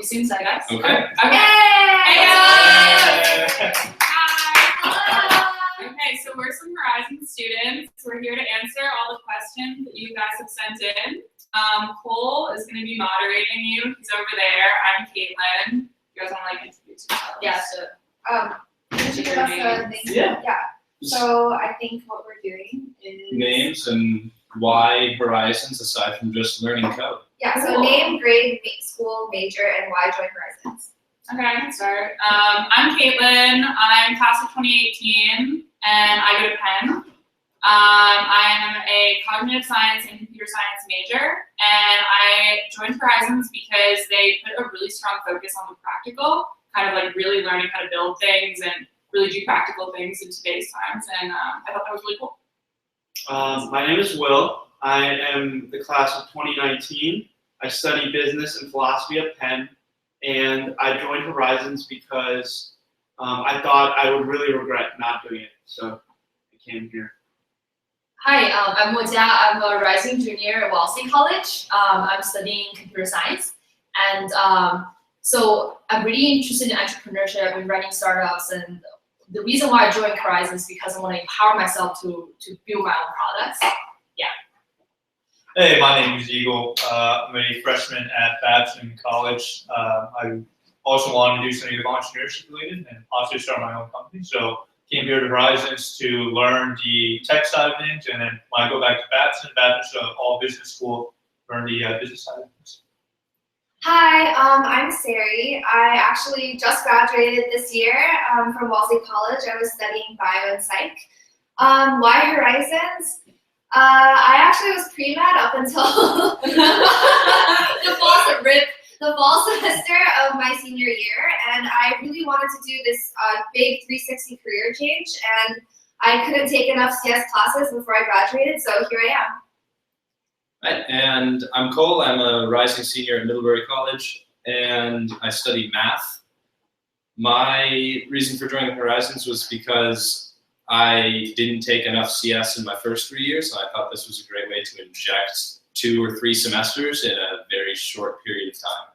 You seem excited, guys? Okay. Okay. Hey guys! guys! Hi! Okay, so we're some Horizon students. We're here to answer all the questions that you guys have sent in. Cole is going to be moderating you. He's over there. I'm Caitlin. You guys want to introduce yourselves? Yeah, so could you give us a name? Yeah. So I think what we're doing is Names and why Horizons aside from just learning code. yeah. So Cool. name, grade, school, major, and why join Horizons. Okay, I can start. I'm Caitlin. I'm class of 2018, and I go to Penn. I am a cognitive science and computer science major, and I joined Horizons because they put a really strong focus on the practical, kind of like really learning how to build things and really do practical things in today's times, and I thought that was really cool. My name is Will. I am the class of 2019. I study business and philosophy at Penn, and I joined Horizons because I thought I would really regret not doing it, so I came here. Hi, I'm Mo Jia. I'm a rising junior at Wellesley College. I'm studying computer science, and so I'm really interested in entrepreneurship. I've been running startups, and the reason why I joined Horizons is because I want to empower myself to build my own products. Hey, my name is Eagle. I'm a freshman at Babson College. I also wanted to do something entrepreneurship related and also start my own company. So came here to Horizons to learn the tech side of things, and then when I go back to Babson's all business school, learn the business side of things. Hi, I'm Sari. I actually just graduated this year from Wellesley College. I was studying bio and psych. Why Horizons? I actually was pre-med up until the fall semester of my senior year, and I really wanted to do this big 360 career change, and I couldn't take enough CS classes before I graduated, so here I am. Right, and I'm Cole. I'm a rising senior at Middlebury College, and I study math. My reason for joining Horizons was because I didn't take enough CS in my first 3 years, so I thought this was a great way to inject 2 or 3 semesters in a very short period of time.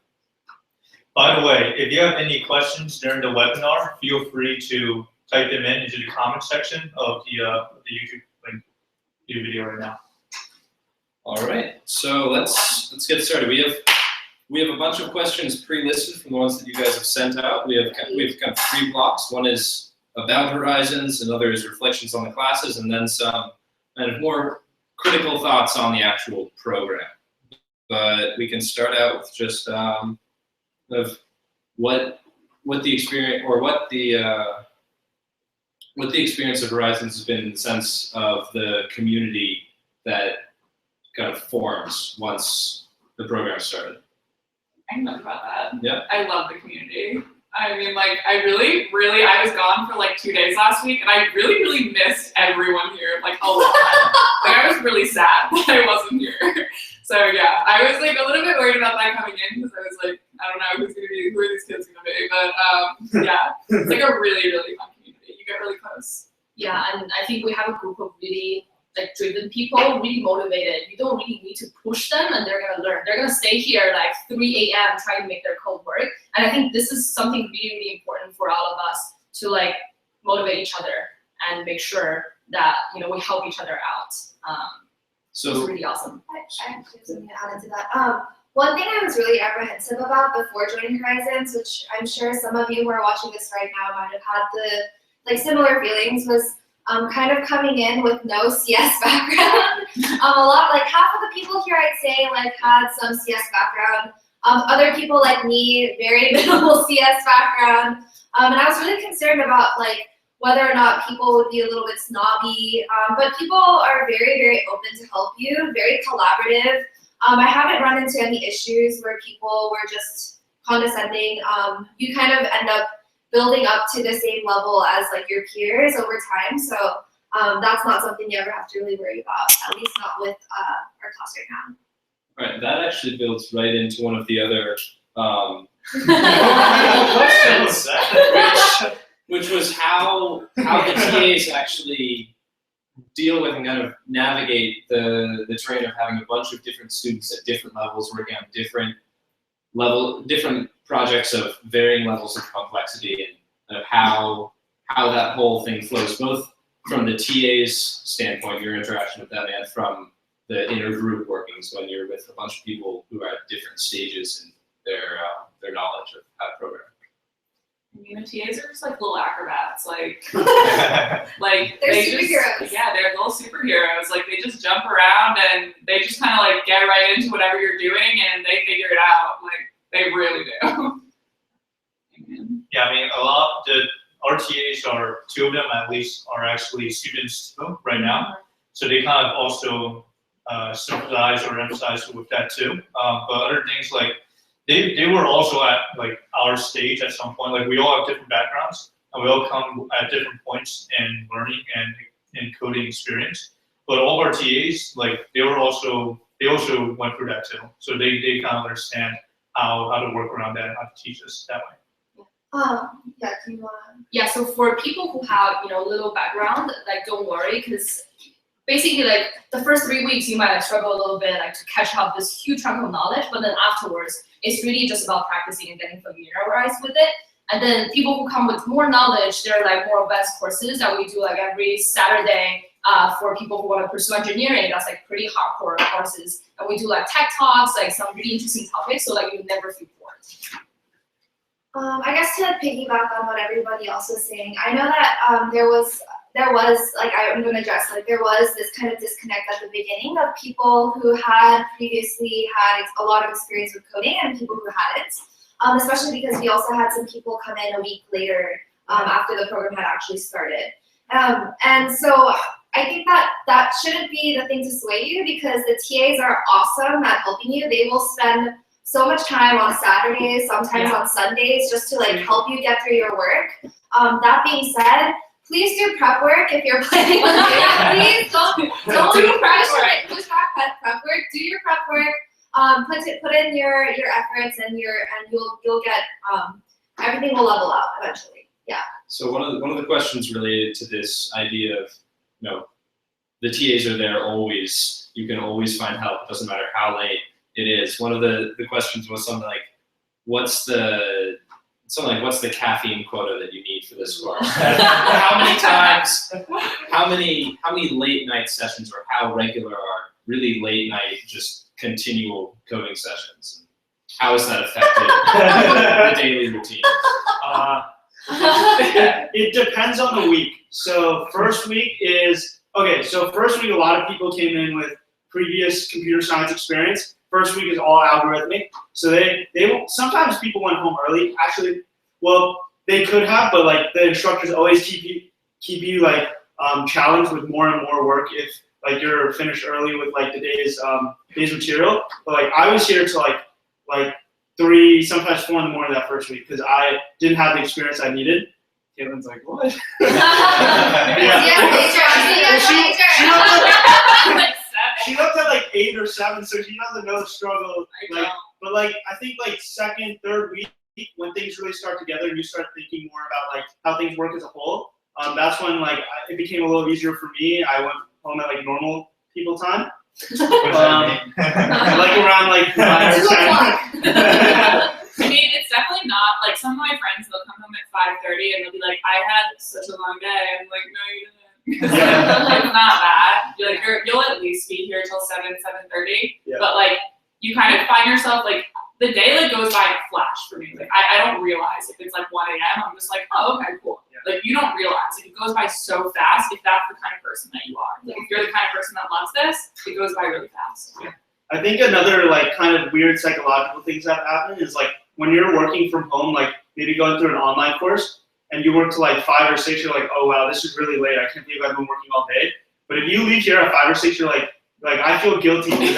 By the way, if you have any questions during the webinar, feel free to type them into the comment section of the YouTube link to the video right now. All right, so let's get started. We have a bunch of questions pre-listed from the ones that you guys have sent out. We have kind of 3 blocks. One is about Horizons, another is reflections on the classes, and then some kind of more critical thoughts on the actual program. But we can start out with just of what the experience or what the experience of Horizons has been in the sense of the community that kind of forms once the program started. I can talk about that. Yeah. I love the community. I mean, like, I was gone for like 2 days last week, and I really missed everyone here, like, a lot. Like, I was really sad that I wasn't here. So, yeah, I was, like, a little bit worried about that coming in, because I was like, I don't know who are these kids gonna be, but, yeah, it's, like, a really fun community. You get really close. Yeah, and I think we have a group of really driven people, really motivated. You don't really need to push them, and they're gonna learn. They're gonna stay here like 3 a.m. trying to make their code work. And I think this is something really important for all of us to motivate each other and make sure that we help each other out. So it's really awesome. I actually have something to add into that. One thing I was really apprehensive about before joining Horizons, which I'm sure some of you who are watching this right now might have had the similar feelings, was kind of coming in with no CS background. Half of the people here I'd say had some CS background. Other people like me, very minimal CS background. And I was really concerned about whether or not people would be a little bit snobby. But people are very open to help you, very collaborative. I haven't run into any issues where people were just condescending. You kind of end up building up to the same level as your peers over time. So that's not something you ever have to really worry about, at least not with our class right now. all right, that actually builds right into one of the other which was how the TAs actually deal with and kind of navigate the terrain of having a bunch of different students at different levels working on different projects of varying levels of complexity and of how that whole thing flows, both from the TA's standpoint, your interaction with them, and from the intergroup workings when you're with a bunch of people who are at different stages in their knowledge of how to program. I mean, the TAs are just like little acrobats, like They're they superheroes. just, yeah, they're little superheroes. Like they just jump around and they just kind of like get right into whatever you're doing and they figure it out. Like they really do. Yeah, I mean, our TAs are, 2 of them at least, are actually students too right now. So they kind of also sympathize or emphasize with that too. But other things like, they were also at like our stage at some point. Like we all have different backgrounds and we all come at different points in learning and in coding experience. But all of our TAs, like they also went through that too. So they kind of understand how to work around that and how to teach us that way. Yeah, do you want? Yeah, so for people who have, little background, like don't worry, because basically like the first 3 weeks you might like struggle a little bit like to catch up this huge chunk of knowledge, but then afterwards it's really just about practicing and getting familiarized with it. And then people who come with more knowledge, there are like more advanced courses that we do like every Saturday for people who want to pursue engineering. That's like pretty hardcore courses. And we do like tech talks, like some really interesting topics, so like you never feel bored. I guess to piggyback on what everybody else was saying, I know that there was like I'm going to address like there was this kind of disconnect at the beginning of people who had previously had a lot of experience with coding and people who hadn't, especially because we also had some people come in a week later after the program had actually started. And so I think that shouldn't be the thing to sway you, because the TAs are awesome at helping you. They will spend so much time on Saturdays, sometimes on Sundays, just to like help you get through your work. That being said, please do prep work if you're planning on doing it. Please don't do prep work. Do your prep work. Put in your efforts and you'll get everything will level out eventually. Yeah. So one of the questions related to this idea of, the TAs are there always. You can always find help. It doesn't matter how late it is. One of the questions was something like, what's the caffeine quota that you need for this course? How many times, how many late night sessions, or how regular are really late night, just continual coding sessions? How has that affected the daily routine? It depends on the week. So first week, a lot of people came in with previous computer science experience. First week is all algorithmic. So they sometimes people went home early. Actually, well, they could have, but like the instructors always keep you like challenged with more and more work if like you're finished early with like the day's material. But like I was here till like 3, sometimes 4 in the morning that first week because I didn't have the experience I needed. Caitlin's like, what? She looked at like 8 or 7, so she doesn't know the struggle. But like I think like second, third week, when things really start together and you start thinking more about like how things work as a whole, that's when like it became a little easier for me. I went home at like normal people time, like around like 9 or 10. I mean, it's definitely not like some of my friends. They'll come home at 5:30 and they'll be like, "I had such a long day." I'm like, "No, you didn't." It's not that. You're like, you'll at least be here till 7:30. Yeah. But like, you kind of find yourself like the day like goes by in a flash for me. Like I don't realize if it's like 1 a.m. I'm just like, oh, okay, cool. Yeah. Like you don't realize it goes by so fast if that's the kind of person that you are. Like if you're the kind of person that loves this, it goes by really fast. Yeah. I think another like kind of weird psychological things that happen is like when you're working from home, like maybe going through an online course and you work till like 5 or 6, you're like, oh wow, this is really late. I can't believe I've been working all day. But if you leave here at 5 or 6, you're like I feel guilty because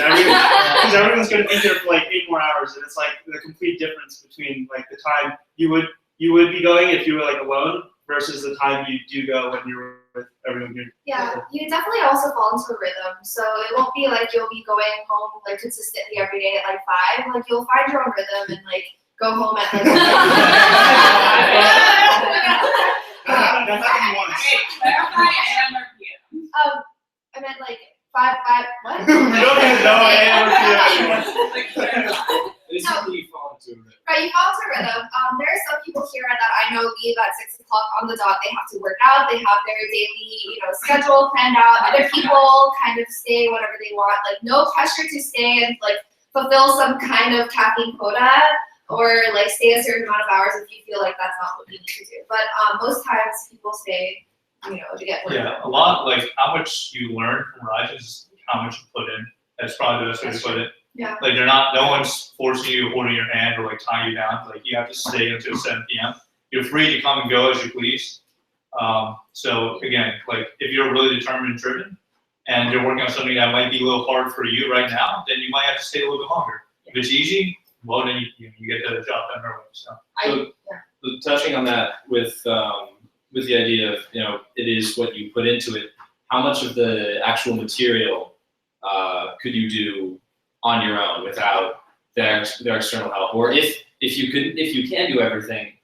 everyone's gonna be here for like 8 more hours, and it's like the complete difference between like the time you would be going if you were like alone versus the time you do go when you're with everyone here. Yeah, you definitely also fall into a rhythm. So it won't be like you'll be going home like consistently every day at like 5. Like you'll find your own rhythm and like go home at like. That happened once. Hey, clarify AM or PM. I meant like 5. What? We don't even know AM or PM. Basically, you fall into it. Right, you fall into a rhythm. There are some people here that I know leave at 6 o'clock on the dot. They have to work out. They have their daily, schedule planned out. Other people kind of stay whatever they want. Like no pressure to stay and like fulfill some kind of caffeine quota or like stay a certain amount of hours if you feel like that's not what you need to do. But most times people stay, to get work. Yeah, a lot, like how much you learn from Horizons is how much you put in. That's probably the best way to put it. Yeah. Like no one's forcing you, holding your hand, or like tying you down. Like you have to stay until 7 p.m. You're free to come and go as you please. So again, like if you're really determined and driven, and you're working on something that might be a little hard for you right now, then you might have to stay a little bit longer. If it's easy, well then you get the job done early. So Touching on that with the idea of it is what you put into it. How much of the actual material could you do on your own without their external help? Or if you can do everything,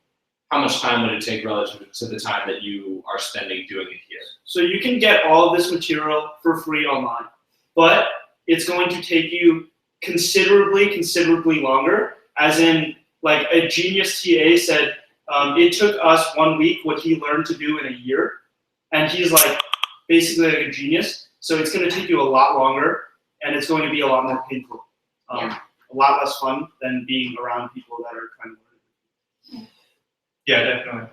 how much time would it take relative to the time that you are spending doing it here? So you can get all of this material for free online, but it's going to take you considerably longer. As in, like a genius TA said, it took us 1 week what he learned to do in a year, and he's like basically like a genius. So it's going to take you a lot longer, and it's going to be a lot more painful. A lot less fun than being around people that are trying to learn. yeah, definitely.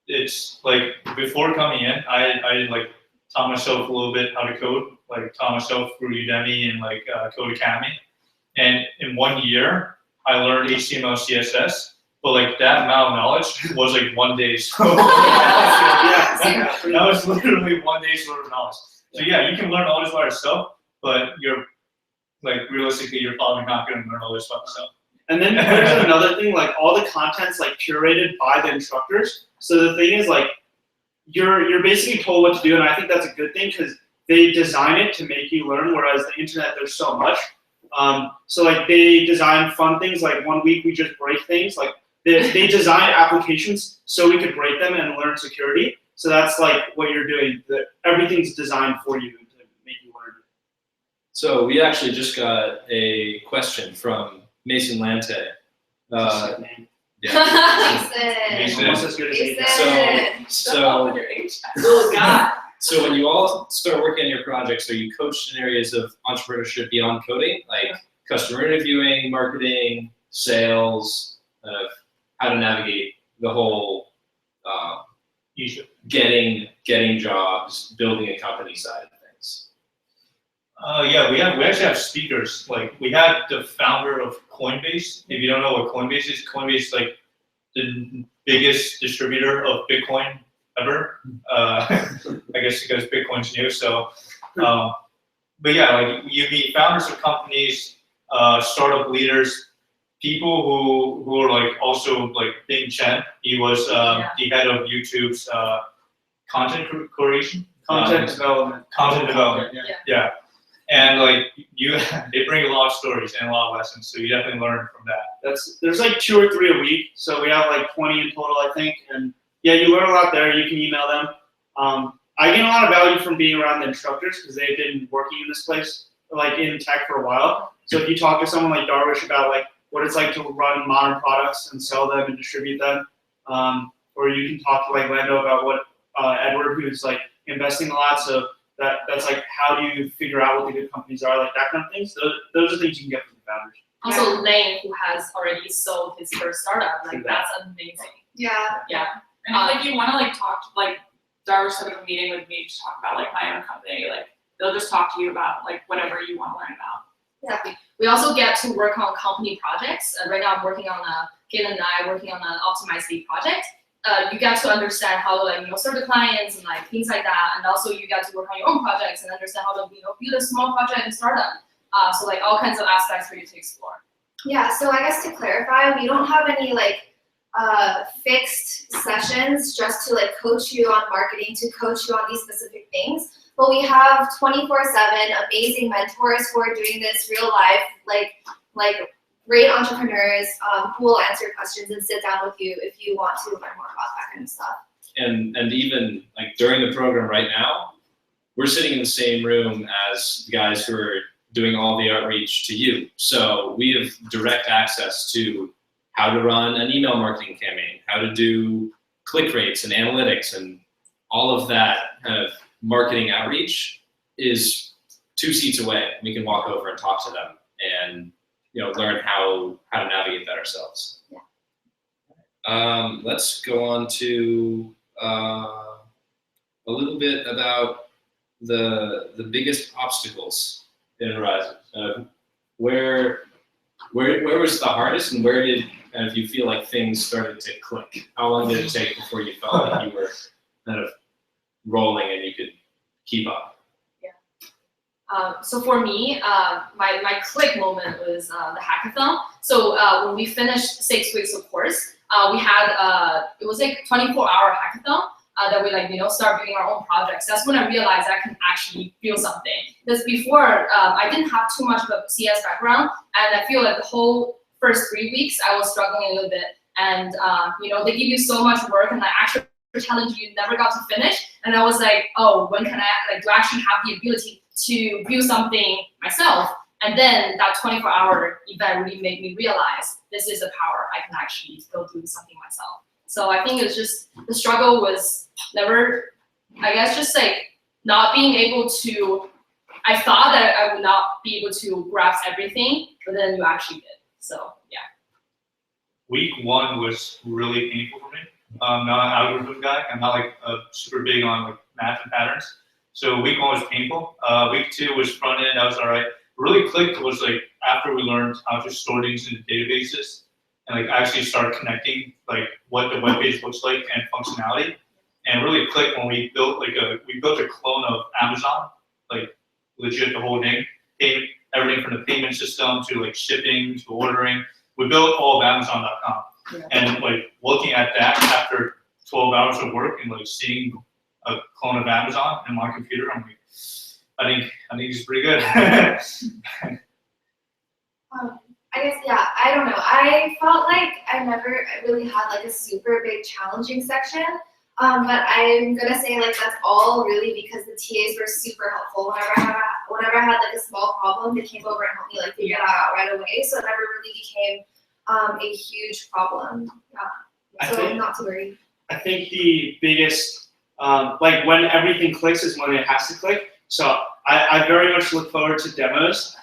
It's like before coming in, I like taught myself a little bit how to code, like taught myself through Udemy and like Code Academy. And in 1 year, I learned HTML, CSS. But like that amount of knowledge was like 1 day's. That was literally 1 day's worth of knowledge. So yeah, you can learn all this by yourself, but you're like realistically, you're probably not going to learn all this by yourself. And then there's another thing, like all the content's like curated by the instructors. So the thing is like, you're basically told what to do, and I think that's a good thing because they design it to make you learn, whereas the internet, there's so much. So like they design fun things, like 1 week we just break things, like they design applications so we could break them and learn security. So that's like what you're doing, everything's designed for you to make you learn. So we actually just got a question from Mason Lante. Mason. Almost as good as Aiden. So Oh God. So when you all start working on your projects, are you coached in areas of entrepreneurship beyond coding, like customer interviewing, marketing, sales, how to navigate the whole getting jobs, building a company side of things? Yeah, we actually have speakers. Like we had the founder of Coinbase. If you don't know what Coinbase is is like the biggest distributor of Bitcoin ever. I guess because Bitcoin's new. So, but yeah, like you meet founders of companies, startup leaders, people who are like also like Bing Chen. He was the head of YouTube's content creation. Content development. Yeah. And like they bring a lot of stories and a lot of lessons, so you definitely learn from that. There's like 2 or 3 a week, so we have like 20 in total, I think. And yeah, you learn a lot there. You can email them. I gain a lot of value from being around the instructors because they've been working in this place, like in tech for a while. So if you talk to someone like Darwish about like what it's like to run modern products and sell them and distribute them, or you can talk to like Lando about what Edward, who's like investing a lot. So that's like, how do you figure out what the good companies are, like that kind of things. Those are things you can get from the founders. Also, Lane, who has already sold his first startup, like that's amazing. Yeah. Yeah. And like you want to like talk to like Darwish set up a meeting with me to talk about like my own company. Like they'll just talk to you about like whatever you want to learn about. Yeah. We also get to work on company projects. Right now, I'm working on Caitlin and I are working on an Optimizely project. You get to understand how to like serve the clients and like things like that, and also you get to work on your own projects and understand how to build a small project and startup. So like all kinds of aspects for you to explore. Yeah. So I guess to clarify, we don't have any like fixed sessions just to like coach you on marketing, to coach you on these specific things. But we have 24/7 amazing mentors who are doing this real life, like great entrepreneurs who will answer questions and sit down with you if you want to learn more about that kind of stuff. And even like during the program right now, we're sitting in the same room as the guys who are doing all the outreach to you. So we have direct access to how to run an email marketing campaign, how to do click rates and analytics, and all of that kind of marketing outreach is 2 seats away. We can walk over and talk to them and learn how to navigate that ourselves. Yeah. Let's go on to a little bit about the biggest obstacles in Horizon. Where was the hardest, and where did you feel like things started to click? How long did it take before you felt like you were kind of rolling and you could keep up? So for me, my click moment was the hackathon. So when we finished 6 weeks of course, we had it was like 24-hour hackathon that we start building our own projects. That's when I realized I can actually build something. Because before I didn't have too much of a CS background, and I feel like the whole first 3 weeks I was struggling a little bit. And they give you so much work, and actually challenge you never got to finish. And I was like, oh, when can I do I actually have the ability to build something myself? And then that 24-hour event really made me realize this is a power. I can actually go do something myself. So I think it's just the struggle was never, I guess, just not being able to. I thought that I would not be able to grasp everything, but then you actually did. So yeah. Week 1 was really painful for me. I'm not an algorithm guy. I'm not super big on math and patterns. So week 1 was painful. Week 2 was front end. That was all right. Really clicked was after we learned how to store things into databases and actually start connecting what the web page looks like and functionality. And really clicked when we built we built a clone of Amazon, legit the whole thing. Everything from the payment system to shipping to ordering. We built all of Amazon.com. Yeah. And looking at that after 12 hours of work and seeing a clone of Amazon in my computer, I'm like, I think it's pretty good. I guess, yeah, I don't know. I felt like I never really had a super big challenging section. But I'm gonna say that's all really because the TAs were super helpful. Whenever I had a small problem, they came over and helped me figure it out right away. So it never really became a huge problem. Yeah. So not to worry. I think the biggest, when everything clicks is when it has to click. So I very much look forward to demos,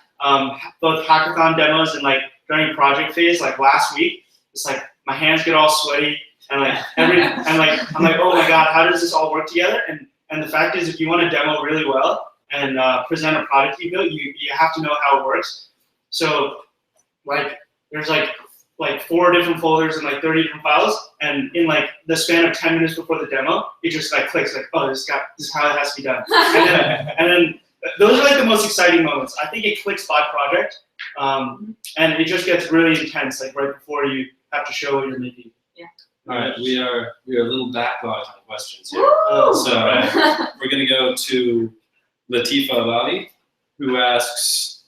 both hackathon demos and during project phase. Last week, it's my hands get all sweaty and I'm like, oh my god, how does this all work together? And the fact is, if you want to demo really well and present a product you built, you have to know how it works. So there's 4 different folders and 30 different files, and in the span of 10 minutes before the demo, it just clicks oh, this is how it has to be done. And then those are the most exciting moments. I think it clicks by project, and it just gets really intense right before you have to show what you're making. Yeah. All right, we are a little backlogged on questions here. Woo! So we're going to go to Latifa Alavi, who asks,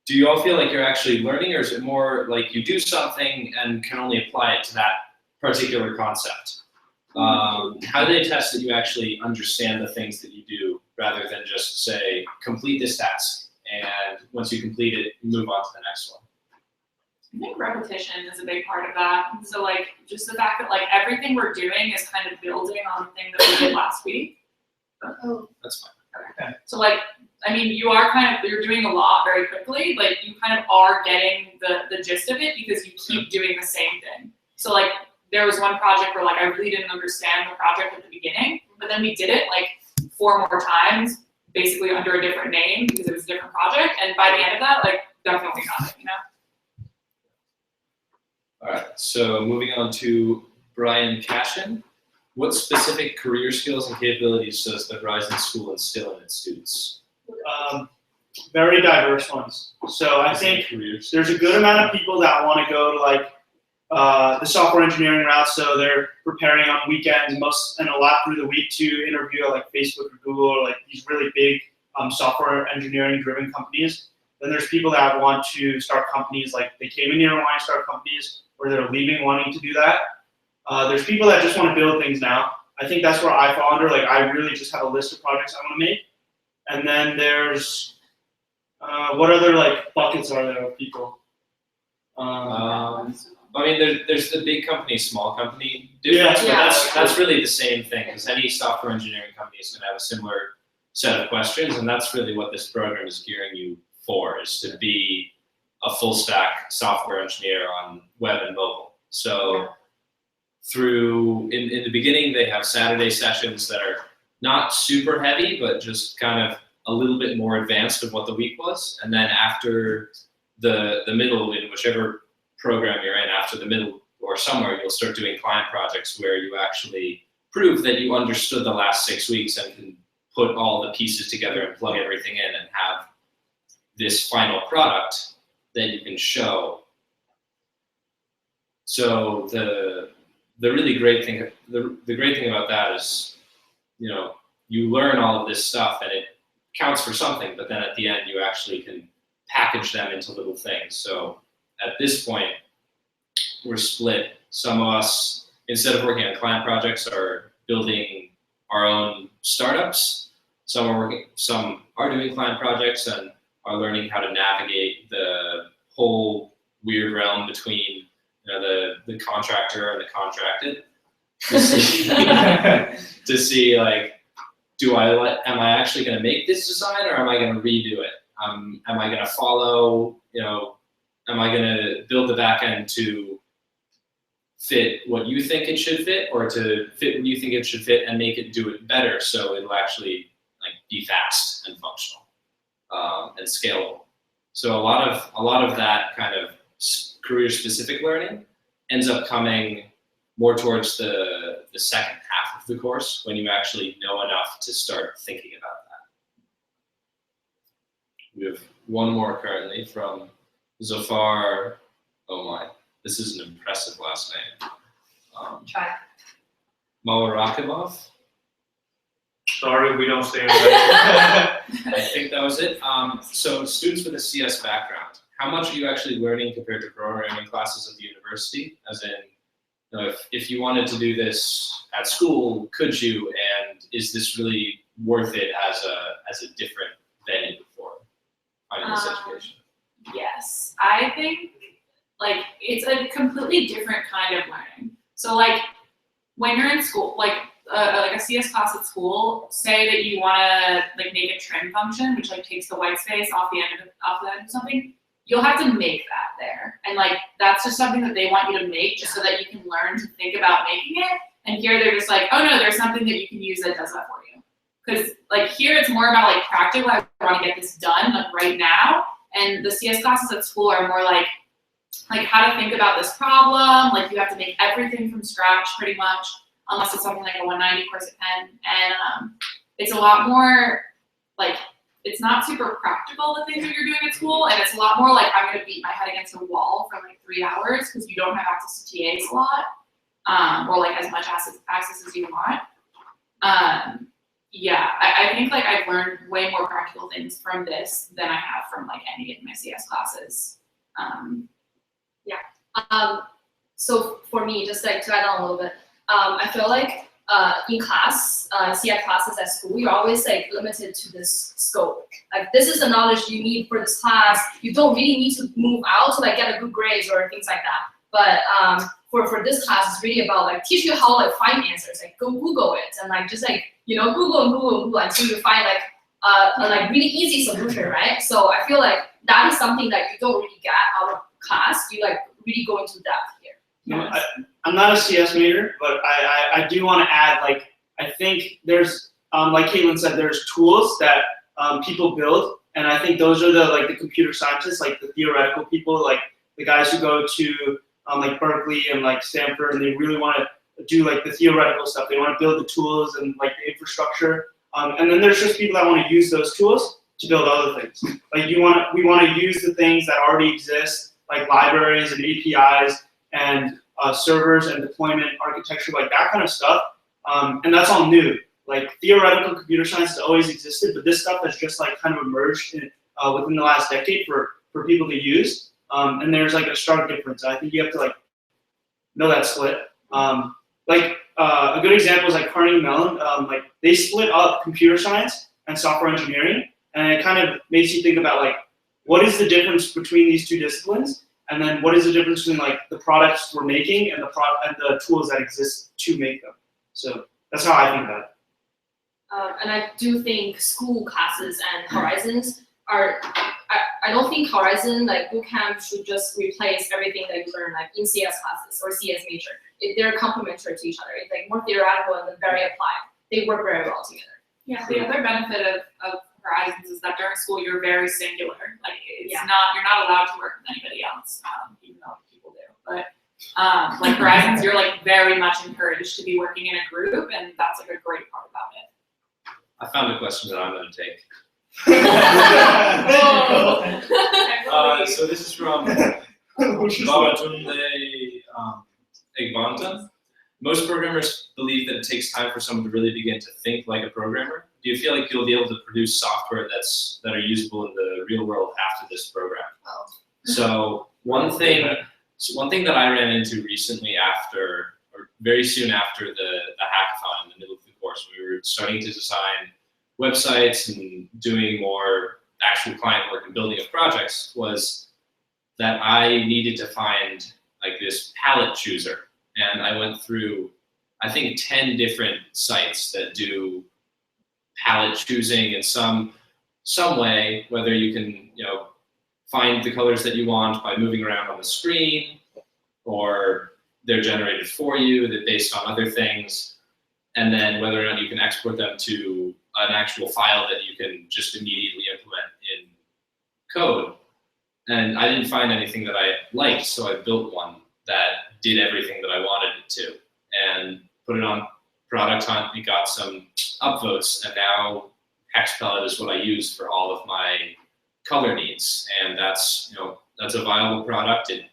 do you all feel like you're actually learning, or is it more you do something and can only apply it to that particular concept? How do they test that you actually understand the things that you do, rather than just say, complete this task, and once you complete it, move on to the next one? I think repetition is a big part of that. So just the fact that everything we're doing is kind of building on the thing that we did last week. Oh. That's fine. Okay. So you're doing a lot very quickly, but you kind of are getting the gist of it because you keep doing the same thing. So there was one project where I really didn't understand the project at the beginning, but then we did it 4 more times, basically under a different name because it was a different project, and by the end of that, definitely got it, All right, so moving on to Brian Cashin. What specific career skills and capabilities does the Horizon School instill in its students? Very diverse ones. So I think there's a good amount of people that want to go to the software engineering route, so they're preparing on weekends and a lot through the week to interview at Facebook or Google or these really big software engineering driven companies. Then there's people that want to start companies, they came in here and want to start companies, or they're leaving wanting to do that. There's people that just want to build things now. I think that's where I fall under. I really just have a list of projects I want to make. And then there's, what other buckets are there of people? I mean, there's the big company, small company difference, Yeah. but that's really the same thing, because any software engineering company is going to have a similar set of questions, and that's really what this program is gearing you for, is to be a full stack software engineer on web and mobile. So through, in the beginning, they have Saturday sessions that are not super heavy, but just kind of a little bit more advanced of what the week was. And then after the middle, in whichever program you're in, after the middle or somewhere, you'll start doing client projects where you actually prove that you understood the last 6 weeks and can put all the pieces together and plug everything in and have this final product that you can show. So the really great thing, the great thing about that is, you know, you learn all of this stuff and it counts for something, but then at the end you actually can package them into little things. So at this point, we're split. Some of us, instead of working on client projects, are building our own startups. Some are doing client projects and are learning how to navigate the whole weird realm between, you know, the contractor and the contracted, to see like, am I actually going to make this design, or am I going to redo it? Am I going to follow, you know, am I going to build the back end to fit what you think it should fit, or to fit what you think it should fit and make it do it better so it'll actually like be fast and functional and scalable? So a lot of that kind of career specific learning ends up coming more towards the second half of the course, when you actually know enough to start thinking about that. We have one more currently from Zafar. Oh my, this is an impressive last name. Try. Malarakimov. Sorry, we don't say it. I think that was it. So students with a CS background, how much are you actually learning compared to programming classes at the university? As in, you know, if you wanted to do this at school, could you? And is this really worth it as a different venue for finding this education? Yes, I think like it's a completely different kind of learning. So like when you're in school, like a CS class at school, say that you want to like make a trim function, which like takes the white space off the end of something. You'll have to make that there, and like that's just something that they want you to make, just so that you can learn to think about making it. And here they're just like, oh no, there's something that you can use that does that for you. Because like here it's more about like practical. I want to get this done like right now. And the CS classes at school are more like how to think about this problem. Like you have to make everything from scratch pretty much, unless it's something like a 190 course at Penn. And it's a lot more like, it's not super practical, the things that you're doing at school, and it's a lot more like I'm going to beat my head against a wall for like 3 hours because you don't have access to TAs a lot, or like as much access as you want. Yeah, I think like I've learned way more practical things from this than I have from like any of my CS classes. So for me, just like to add on a little bit, I feel like in class, CI classes at school, you're always like limited to this scope. Like this is the knowledge you need for this class. You don't really need to move out to like get a good grades or things like that. But for this class, it's really about like teach you how like find answers. Like go Google it and like just like Google until you find like a like really easy solution, right? So I feel like that is something that you don't really get out of class. You like really go into depth here. No, I'm not a CS major, but I do want to add, like, I think there's, like Caitlin said, there's tools that people build, and I think those are the computer scientists, like the theoretical people, like the guys who go to like Berkeley and like Stanford, and they really want to do like the theoretical stuff. They want to build the tools and like the infrastructure, and then there's just people that want to use those tools to build other things. Like we want to use the things that already exist, like libraries and APIs and servers and deployment architecture, like that kind of stuff. And that's all new. Like theoretical computer science has always existed, but this stuff has just like kind of emerged within the last decade for people to use. And there's like a stark difference. I think you have to like know that split. A good example is like Carnegie Mellon. Like they split up computer science and software engineering, and it kind of makes you think about like what is the difference between these two disciplines. and then what is the difference between like the products we're making and the tools that exist to make them. So that's how I think about it. And I do think school classes and Horizons are, I don't think Horizon, like bootcamp, should just replace everything that you learn like in CS classes or CS major. They're complementary to each other. It's like more theoretical and then very applied. They work very well together. Yeah, the other benefit of Horizons is that during school you're very singular. Like it's Yeah. you're not allowed to work with anybody else, even though people do. But like Horizons, you're like very much encouraged to be working in a group, and that's like a great part about it. I found a question that I'm going to take. So this is from Babatunde Egbanta. Most programmers believe that it takes time for someone to really begin to think like a programmer. Do you feel like you'll be able to produce software that are usable in the real world after this program? Oh. So one thing that I ran into recently or very soon after the hackathon in the middle of the course, we were starting to design websites and doing more actual client work and building of projects, was that I needed to find like this palette chooser. And I went through, I think, 10 different sites that do palette choosing in some way, whether you can, find the colors that you want by moving around on the screen, or they're generated for you, they're based on other things, and then whether or not you can export them to an actual file that you can just immediately implement in code. And I didn't find anything that I liked, so I built one that did everything that I wanted it to, and put it on Product Hunt. We got some upvotes, and now Hex Palette is what I use for all of my color needs, and that's a viable product. It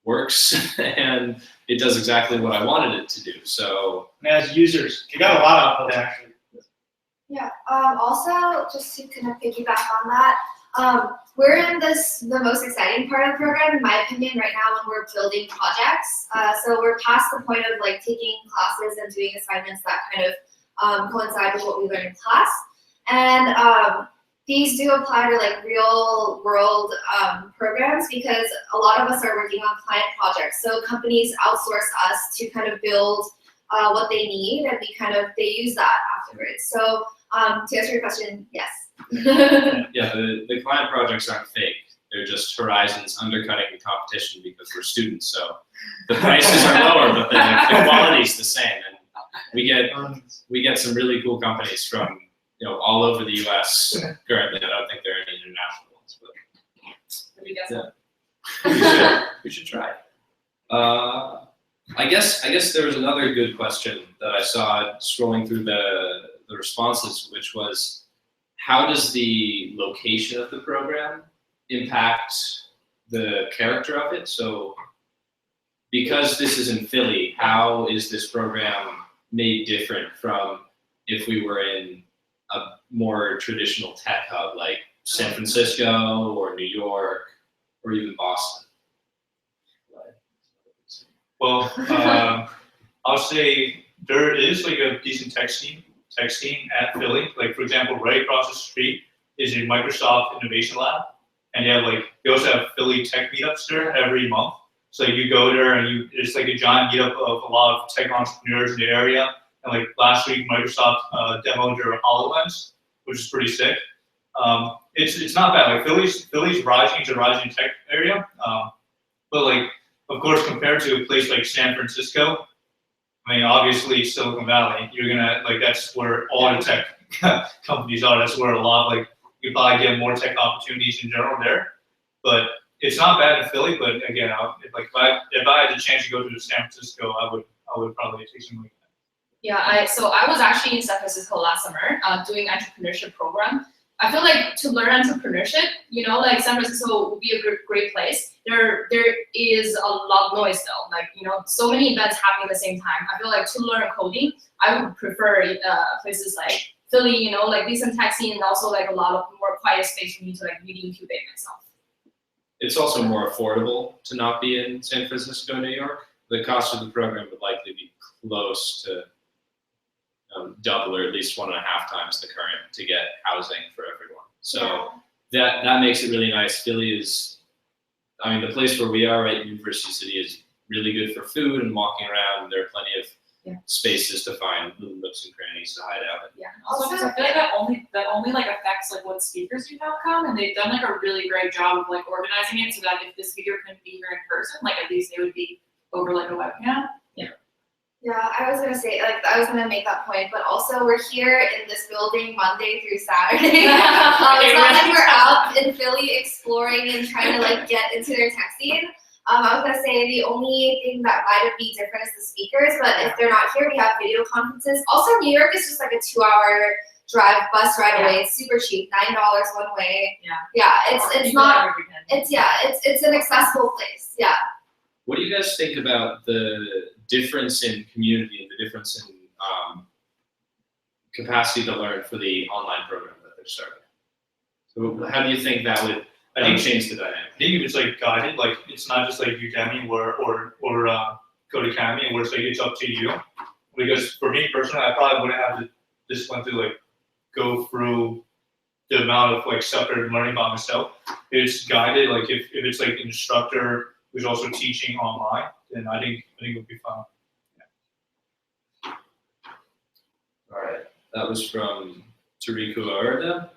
works, and it does exactly what I wanted it to do. So As users, you got a lot of upvotes actually. Yeah, also, just to kind of piggyback on that, we're in the most exciting part of the program, in my opinion, right now when we're building projects. So we're past the point of like taking classes and doing assignments that kind of coincide with what we learn in class. And these do apply to like real world programs, because a lot of us are working on client projects. So companies outsource us to kind of build what they need, and they use that afterwards. So to answer your question, yes. yeah, the client projects aren't fake. They're just Horizons undercutting the competition because we're students. So the prices are lower, but the quality's the same. And we get some really cool companies from all over the U.S. currently. I don't think there are any international ones, but Maybe that's yeah, we should try. I guess there was another good question that I saw scrolling through the responses, which was, how does the location of the program impact the character of it? So because this is in Philly, how is this program made different from if we were in a more traditional tech hub like San Francisco or New York or even Boston? Well, I'll say there is like a decent tech scene at Philly. Like for example, right across the street is a Microsoft Innovation Lab, and they also have Philly tech meetups there every month. So you go there and it's like a giant meetup of a lot of tech entrepreneurs in the area. And like last week, Microsoft demoed their HoloLens, which is pretty sick. It's not bad. Like Philly's rising. It's a rising tech area, but like, of course, compared to a place like San Francisco, I mean, obviously Silicon Valley, you're gonna that's where all the tech companies are. That's where a lot you probably get more tech opportunities in general there. But it's not bad in Philly. But again, if I had the chance to go to San Francisco, I would probably take something like that. Yeah, so I was actually in San Francisco last summer doing entrepreneurship program. I feel like to learn entrepreneurship, like San Francisco would be a great place. There is a lot of noise though, so many events happening at the same time. I feel like to learn coding, I would prefer places like Philly, like decent tech scene, and also like a lot of more quiet space for me to like really incubate myself. It's also more affordable to not be in San Francisco, New York. The cost of the program would likely be close to double or at least 1.5 times the current to get housing for everyone. So that makes it really nice. Philly is I mean, the place where we are, right, University City, is really good for food and walking around. And there are plenty of spaces to find little nooks and crannies to hide out. Yeah. Also, because I feel like that only like affects like what speakers you have come, and they've done like a really great job of like organizing it so that if the speaker couldn't be here in person, like at least they would be over like a webcam. Yeah, I was gonna say, like, I was gonna make that point, but also we're here in this building Monday through Saturday. It's not like we're out in Philly exploring and trying to like get into their tech scene. I was gonna say the only thing that might be different is the speakers, but if they're not here, we have video conferences. Also, New York is just like a 2-hour bus ride away. It's super cheap, $9 one way. Yeah, it's not. It's an accessible place. Yeah. What do you guys think about the difference in community and the difference in capacity to learn for the online program that they're starting? So how do you think that would change the dynamic? I think if it's like guided, like it's not just like Udemy or Codecademy, where it's like it's up to you. Because for me personally, I probably wouldn't have the discipline to like go through the amount of like separate learning by myself. If it's guided, like if it's like an instructor who's also teaching online, then I think it would be fun. All right, that was from Tariku Arda.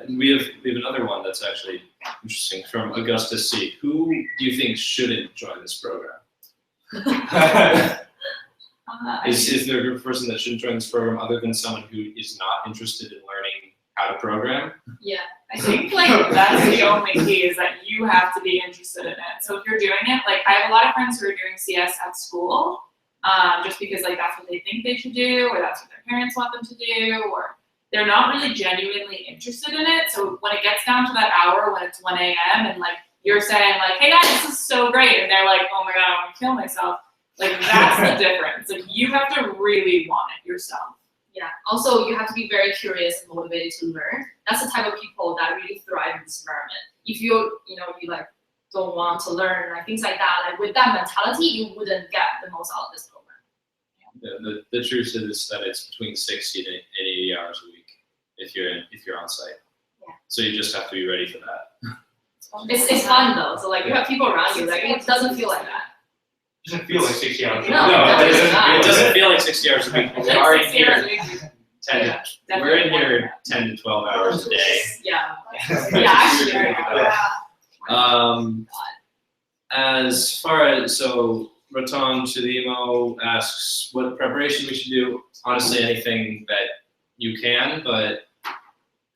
And we have another one that's actually interesting from Augustus C. Who do you think shouldn't join this program? Is there a group of person that shouldn't join this program other than someone who is not interested in learning how to program? Yeah. I think like that's the only key is that you have to be interested in it. So if you're doing it, like I have a lot of friends who are doing CS at school, just because like that's what they think they should do, or that's what their parents want them to do, or they're not really genuinely interested in it. So when it gets down to that hour when it's 1 a.m. and like you're saying like, hey guys, this is so great, and they're like, oh my god, I want to kill myself. Like that's the difference. Like you have to really want it yourself. Yeah. Also, you have to be very curious and motivated to learn. That's the type of people that really thrive in this environment. If you like don't want to learn, like things like that, like with that mentality, you wouldn't get the most out of this program. Yeah, the truth is that it's between 60 to 80 hours a week if you're on site. Yeah. So you just have to be ready for that. It's fun though. So like you have people around you, like it doesn't feel like that. It doesn't feel like 60 hours. No, it doesn't feel like 60 hours a week. We are in here 10 Yeah, we're in here 10 to 12 hours a day. Yeah. Yeah, actually, As far as, so Ratan Chilimo asks what preparation we should do. Honestly, anything that you can, but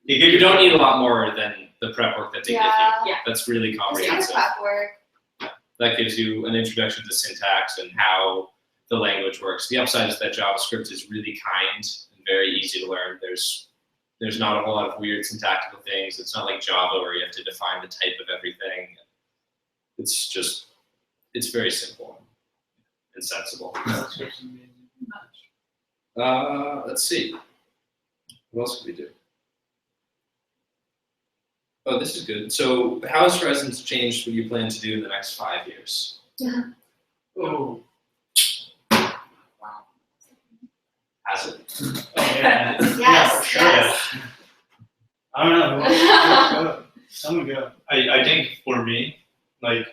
you don't need a lot more than the prep work that they give you. Yeah. That's really Just kind of comprehensive. prep work. That gives you an introduction to syntax and how the language works. The upside is that JavaScript is really kind and very easy to learn. There's not a whole lot of weird syntactical things. It's not like Java where you have to define the type of everything. It's very simple and sensible. Let's see. What else could we do? Oh, this is good. So how has Horizons changed what you plan to do in the next 5 years? Oh. Has it? Yeah. Yes, for sure. yes. I don't know. Someone go. I think for me, like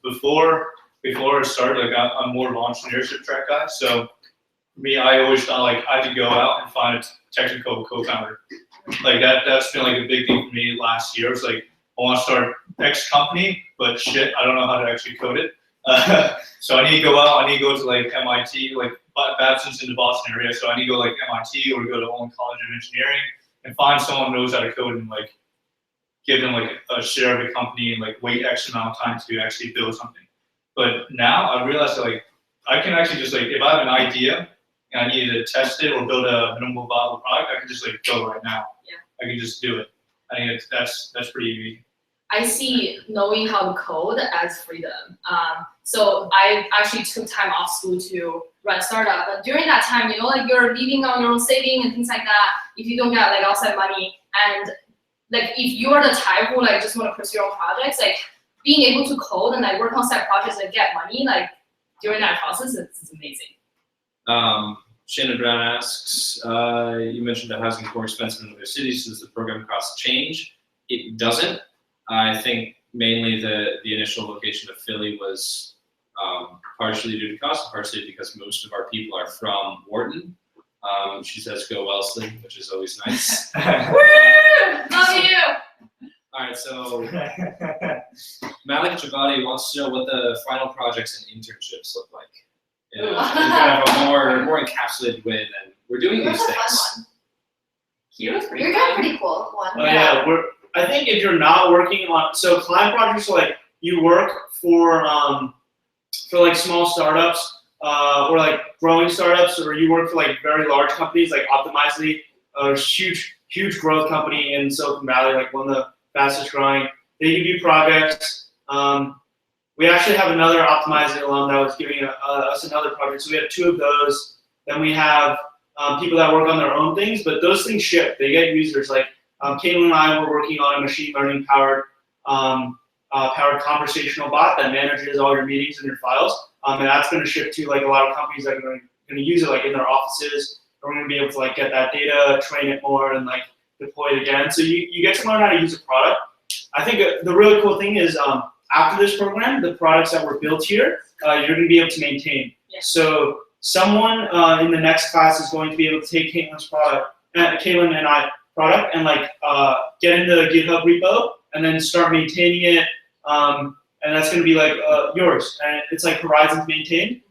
before I started, like I'm more of an entrepreneurship track guy. So for me, I always thought like I had to go out and find a technical co-founder. Like that's been like a big thing for me last year. It's like I want to start X company, but shit, I don't know how to actually code it. So I need to go out. I need to go to like MIT, like Babson's in the Boston area. So I need to go like MIT or go to Olin College of Engineering and find someone who knows how to code and like give them like a share of the company and like wait X amount of time to actually build something. But now I realize that like I can actually just like if I have an idea and I need to test it or build a minimal viable product, I can just like go right now. Yeah. I can just do it. I think that's pretty easy. I see knowing how to code as freedom. So I actually took time off school to run a startup. But during that time, like you're living on your own saving and things like that. If you don't get like outside money, and like if you are the type who like just want to pursue your own projects, like being able to code and like work on side projects and get money, like during that process, it's amazing. Shannon Brown asks, you mentioned that housing is more expensive in other cities. Does the program cost change? It doesn't. I think mainly the initial location of Philly was partially due to cost, and partially because most of our people are from Wharton. She says go Wellesley, which is always nice. Love you. All right, so Malik Javadi wants to know what the final projects and internships look like. In kind of a more encapsulated way than we're doing Where's these the fun things. one? Here was pretty You're doing a fun. pretty cool one. Oh yeah, I think if you're not working on, so client projects are like you work for like small startups or like growing startups, or you work for like very large companies like Optimizely, a huge growth company in Silicon Valley, like one of the fastest growing. They give you projects. We actually have another Optimizely alum that was giving us another project, so we have 2 of those. Then we have people that work on their own things, but those things ship. They get users. Like Caitlin and I were working on a machine learning powered conversational bot that manages all your meetings and your files, and that's going to ship to like a lot of companies that are going to use it like in their offices. We're going to be able to like get that data, train it more, and like deploy it again. So you get to learn how to use a product. I think the really cool thing is after this program, the products that were built here, you're going to be able to maintain. Yeah. So someone in the next class is going to be able to take Caitlin's product, Caitlin and I product, and like get into the GitHub repo and then start maintaining it. And that's going to be like yours. And it's like Horizons maintained.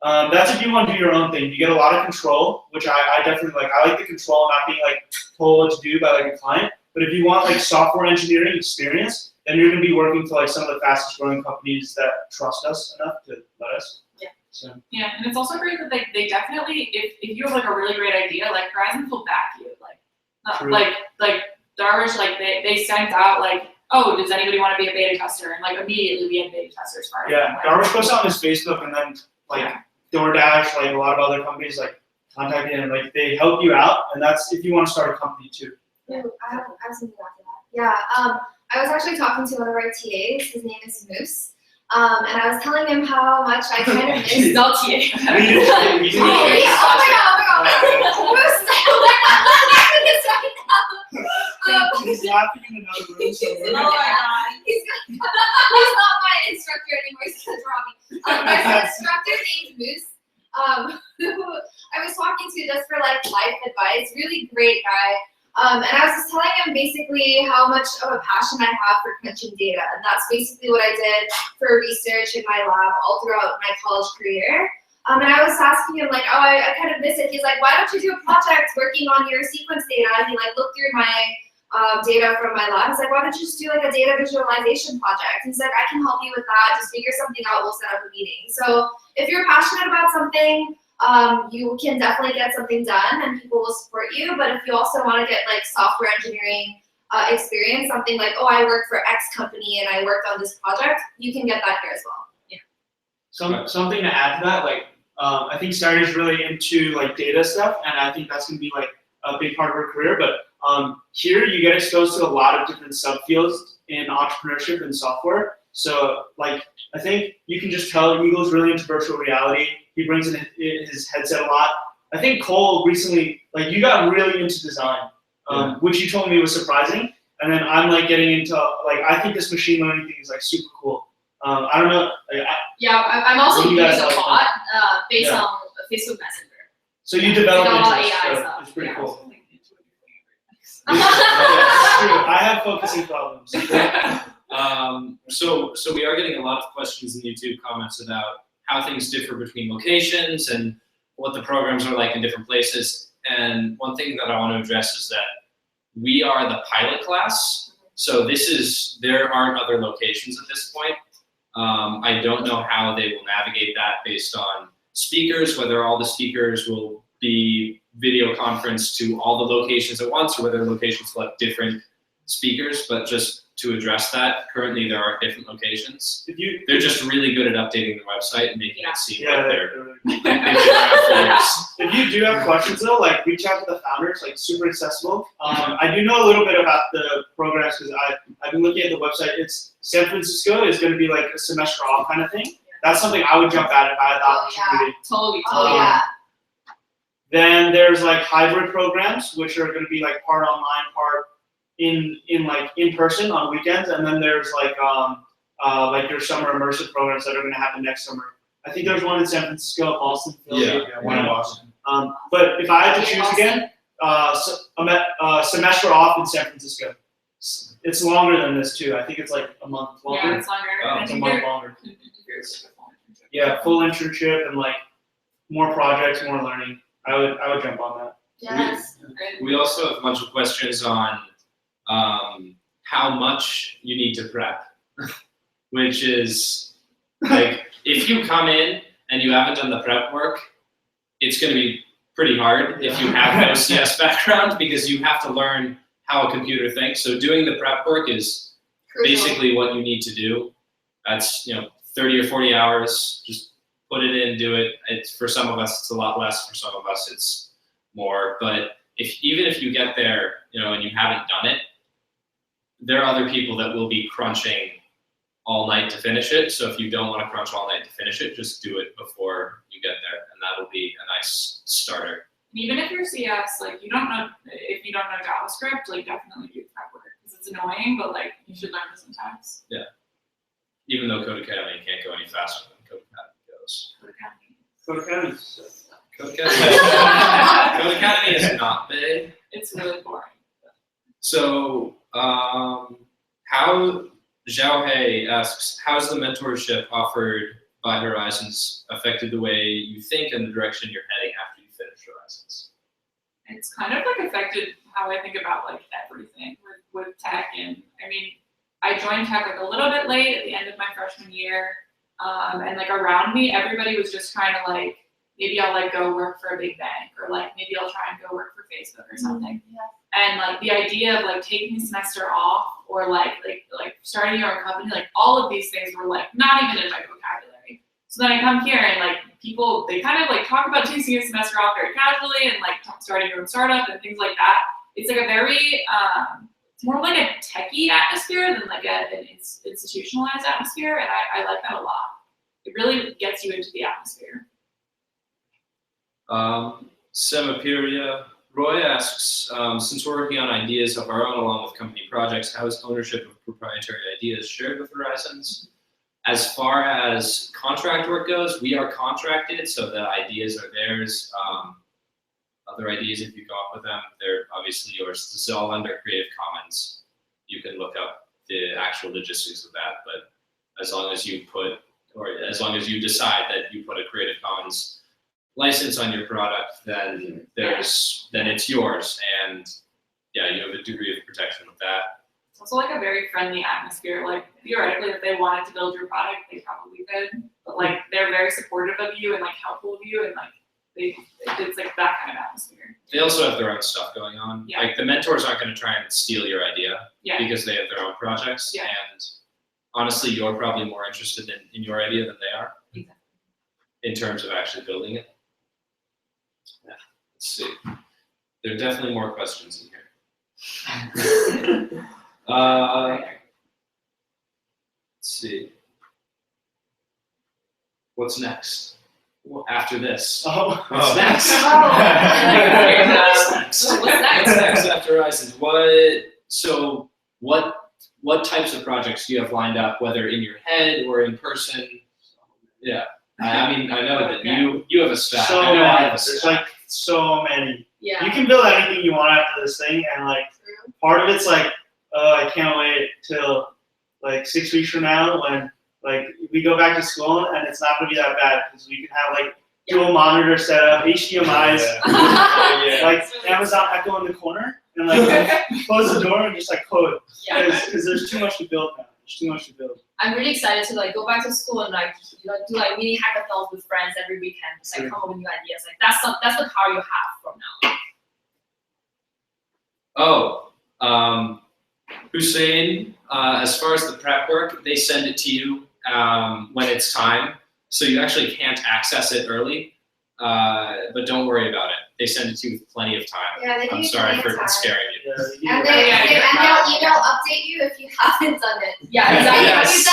That's if you want to do your own thing. You get a lot of control, which I definitely like. I like the control, not being like told what to do by like a client. But if you want like software engineering experience, then you're going to be working for like some of the fastest growing companies that trust us enough to let us. Yeah. So. Yeah, and it's also great that they definitely, if you have like a really great idea, like Horizons will back you. True. Like Darvish, like they sent out like, oh, does anybody want to be a beta tester? And like immediately we had beta testers for our Yeah, like, Darvish posts on his Facebook, and then like Yeah. DoorDash, like a lot of other companies like contact him, and like they help you out, and that's if you want to start a company too. Ooh, I have something after that. Yeah, I was actually talking to one of our TAs. His name is Moose. And I was telling him how much I kind of miss. It's not TA. We did- Oh my god! Moose, this right now. He's laughing in another room somewhere. Oh my god. He's not my instructor anymore. He's gonna draw me. There's an instructor named Moose, who I was talking to just for like life advice. Really great guy. And I was just telling him basically how much of a passion I have for crunching data, and that's basically what I did for research in my lab all throughout my college career. And I was asking him like, oh, I kind of miss it. He's like, why don't you do a project working on your sequence data? And he like looked through my data from my lab. He's like, why don't you just do like a data visualization project? He's like, I can help you with that. Just figure something out. We'll set up a meeting. So if you're passionate about something, you can definitely get something done and people will support you. But if you also want to get like software engineering experience, something like, oh, I work for X company and I worked on this project, you can get that here as well. Something to add to that, like I think Sari's really into like data stuff, and I think that's gonna be like a big part of her career. But here you get exposed to a lot of different subfields in entrepreneurship and software. So like I think you can just tell Eagle's really into virtual reality. He brings in his headset a lot. I think Cole recently, like you got really into design, which you told me was surprising. And then I'm like getting into like I think this machine learning thing is like super cool. I don't know. Like, I'm also What do you using guys a like? bot based Yeah. on Facebook Messenger. so you develop With all into this, AI so stuff, it's pretty yeah. cool. It's true. I have focusing problems. So we are getting a lot of questions in the YouTube comments about how things differ between locations and what the programs are like in different places. And one thing that I want to address is that we are the pilot class. So there aren't other locations at this point. I don't know how they will navigate that based on speakers, whether all the speakers will be video conference to all the locations at once, or whether locations will have different speakers. But just to address that, currently there are different locations. They're just really good at updating the website and making it seem like they've been around for years. If you do have questions though, like reach out to the founders, like super accessible. I do know a little bit about the programs because I've been looking at the website. It's San Francisco is going to be like a semester off kind of thing. That's something I would jump at if I had the opportunity. Totally. Oh yeah. Then there's like hybrid programs, which are going to be like part online, part in person on weekends, and then there's like your summer immersive programs that are going to happen next summer. I think there's one in San Francisco, Boston, Philly. Yeah, one in Boston. But if I had to choose again, semester off in San Francisco. It's longer than this too. I think it's like a month longer. Yeah, it's longer. Oh. I It's a think month they're longer. years with full internship. Yeah, full internship and like more projects, more learning. I would jump on that. Yes. We also have a bunch of questions on how much you need to prep, which is like if you come in and you haven't done the prep work, it's going to be pretty hard if you have no CS background because you have to learn how a computer thinks. So doing the prep work is basically what you need to do. That's 30 or 40 hours. Just put it in, do it. It's for some of us it's a lot less. For some of us it's more. But even if you get there, and you haven't done it, there are other people that will be crunching all night to finish it. So if you don't want to crunch all night to finish it, just do it before you get there, and that'll be a nice starter. And even if you're CS, like if you don't know JavaScript, like definitely do prep work because it's annoying, but like you should learn the syntax. Even though Code Academy can't go any faster than Code Academy goes. Code Academy. Code Academy. Code Academy is not big. It's really boring. So, how Zhao He asks, how's the mentorship offered by Horizons affected the way you think and the direction you're heading after you finish Horizons? It's kind of like affected how I think about like everything with tech. And I mean, I joined tech like a little bit late at the end of my freshman year. And like around me, everybody was just trying to like, maybe I'll like go work for a big bank, or like maybe I'll try and go work for Facebook or something. Yeah. And like the idea of like taking a semester off or like starting your own company, like all of these things were like not even in my vocabulary. So then I come here and like people, they kind of like talk about taking a semester off very casually and like starting your own startup and things like that. It's like a very, it's more like a techie atmosphere than like an institutionalized atmosphere, and I like that a lot. It really gets you into the atmosphere. Semapiria Roy asks, since we're working on ideas of our own along with company projects, how is ownership of proprietary ideas shared with Horizons? As far as contract work goes, we are contracted, so the ideas are theirs. Other ideas, if you come up with them, they're obviously yours. This is all under Creative Commons. You can look up the actual logistics of that, but as long as you decide that you put a Creative Commons license on your product, then it's yours, and yeah, you have a degree of protection with that. It's also like a very friendly atmosphere. Like theoretically, if they wanted to build your product, they probably could. But like they're very supportive of you and like helpful of you, and like it's like that kind of atmosphere. They also have their own stuff going on. Yeah. Like the mentors aren't going to try and steal your idea Yeah. because they have their own projects. Yeah. And honestly, you're probably more interested in your idea than they are. Exactly. In terms of actually building it. Yeah. Let's see. There are definitely more questions in here. Let's see. What's next? After this. Oh. What's next? What's next? What's next after Horizons? What types of projects do you have lined up, whether in your head or in person? Yeah. I mean, I know that you have a staff. So I know I have many. a There's staff. like so many. Yeah. You can build anything you want after this thing, and like part of it's like, oh, I can't wait till like 6 weeks from now when like we go back to school and it's not gonna be that bad because we can have like dual monitor setup, HDMI's, like Amazon Echo in the corner, and like close the door and just like code Yeah. because there's too much to build now. There's too much to build. I'm really excited to like go back to school and like do like mini hackathons with friends every weekend, just like come up with new ideas. Like that's the power you have from now. Hussein, as far as the prep work, they send it to you when it's time. So you actually can't access it early, but don't worry about it. They send it to you with plenty of time. Yeah, they I'm give you sorry plenty of for time. scaring you. And they'll email update you if you haven't done it. Yeah, exactly. Yes.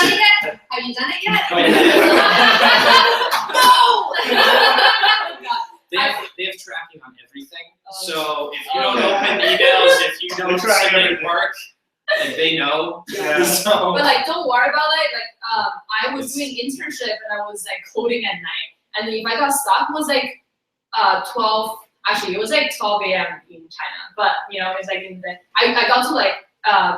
Have you done it yet? Have you done it yet? They have tracking on everything. So if you don't open emails, if you go They to try Cement everything. Park, like they know. Yeah. So But like, don't worry about it. Like, I was doing internship and I was like coding at night, and if I got stuck, it was like 12. Actually, it was like 12 a.m. in China. But you know, it's like in the I got to like